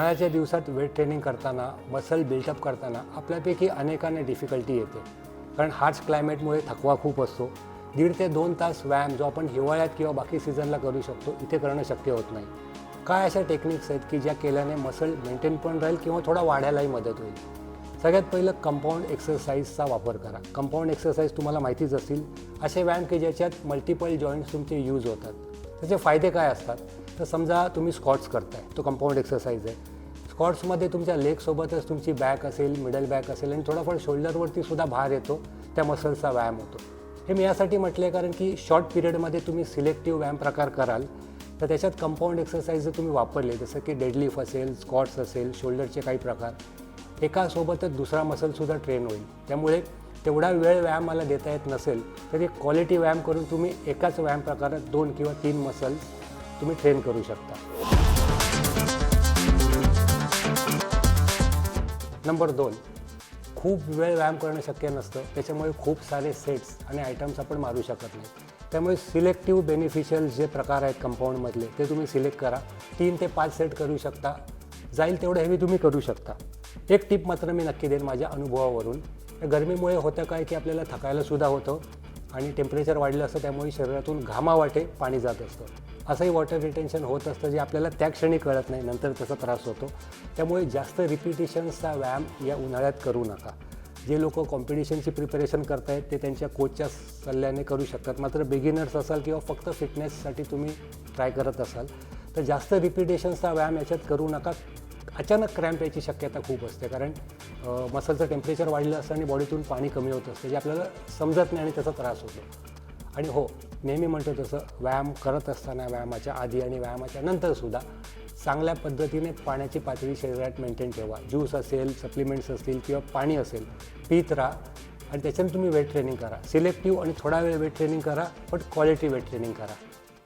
उन्हाळ्याच्या दिवसात weight training करताना मसल बिल्डअप करताना आपल्यापैकी अनेकांना डिफिकल्टी येते, कारण हार्श क्लायमेटमुळे थकवा खूप असतो. 1.5 ते 2 तास व्यायाम जो आपण हिवाळ्यात किंवा बाकी सीझनला करू शकतो, इथे करणं शक्य होत नाही. काय अशा टेक्निक्स आहेत की ज्या केल्याने मसल मेंटेन पण राहील किंवा थोडा वाढायलाही मदत होईल? सगळ्यात पहिलं कंपाऊंड एक्सरसाइजचा वापर करा. कंपाऊंड एक्सरसाइज तुम्हाला माहितीच असतील, असे व्यायाम की ज्याच्यात मल्टिपल जॉईंट्स तुमचे यूज होतात. त्याचे फायदे काय असतात? तर समजा तुम्ही स्क्वॉट्स करताय, तो कंपाऊंड एक्सरसाइज आहे. स्क्वॉट्समध्ये तुमच्या लेगसोबतच तुमची बॅक असेल, मिडल बॅक असेल आणि थोडाफार शोल्डरवरती सुद्धा भार येतो, त्या मसल्सचा व्यायाम होतो. हे मी यासाठी म्हटले कारण की शॉर्ट पिरियडमध्ये तुम्ही सिलेक्टिव्ह व्यायाम प्रकार कराल तर त्याच्यात कंपाऊंड एक्सरसाइज जर तुम्ही वापरले, जसं की डेडलिफ्ट असेल, स्क्वॉट्स असेल, शोल्डरचे काही प्रकार, एकासोबतच दुसरा मसलसुद्धा ट्रेन होईल. त्यामुळे तेवढा वेळ व्यायामाला देता येत नसेल तरी क्वालिटी व्यायाम करून तुम्ही एकाच व्यायाम प्रकारात 2 किंवा 3 मसल्स तुम्ही ट्रेन करू शकता. नंबर 2, खूप वेळ व्यायाम करणं शक्य नसतं, त्याच्यामुळे खूप सारे सेट्स आणि आयटम्स आपण मारू शकत नाही. त्यामुळे सिलेक्टिव्ह बेनिफिशियल जे प्रकार आहेत कंपाऊंडमधले ते तुम्ही सिलेक्ट करा. 3 ते 5 सेट करू शकता, जाईल तेवढं हेवी तुम्ही करू शकता. एक टिप मात्र मी नक्की देईन माझ्या अनुभवावरून. गरमीमुळे होतं काय की आपल्याला थकायलासुद्धा होतं आणि टेम्परेचर वाढलं असतं, त्यामुळे शरीरातून घामावाटे पाणी जात असतं. असंही वॉटर रिटेन्शन होत असतं, जे आपल्याला त्या क्षणी कळत नाही, नंतर त्याचा त्रास होतो. त्यामुळे जास्त रिपिटिशन्सचा व्यायाम या उन्हाळ्यात करू नका. जे लोक कॉम्पिटिशनची प्रिपरेशन करत आहेत ते त्यांच्या कोचच्या सल्ल्याने करू शकतात. मात्र बिगिनर्स असाल किंवा फक्त फिटनेससाठी तुम्ही ट्राय करत असाल तर जास्त रिपिटेशन्सचा व्यायाम याच्यात करू नका. अचानक क्रॅम्प यायची शक्यता खूप असते, कारण मसलचं टेम्परेचर वाढलं असतं आणि बॉडीतून पाणी कमी होत असतं, जे आपल्याला समजत नाही आणि त्याचा त्रास होतो. आणि हो, नेहमी म्हणतो तसं व्यायाम करत असताना, व्यायामाच्या आधी आणि व्यायामाच्या नंतरसुद्धा चांगल्या पद्धतीने पाण्याची पातळी शरीरात मेंटेन ठेवा. ज्यूस असेल, सप्लिमेंट्स असतील किंवा पाणी असेल, पीत राहा आणि त्याच्याने तुम्ही वेट ट्रेनिंग करा. सिलेक्टिव्ह आणि थोडा वेळ वेट ट्रेनिंग करा, पण क्वालिटी वेट ट्रेनिंग करा.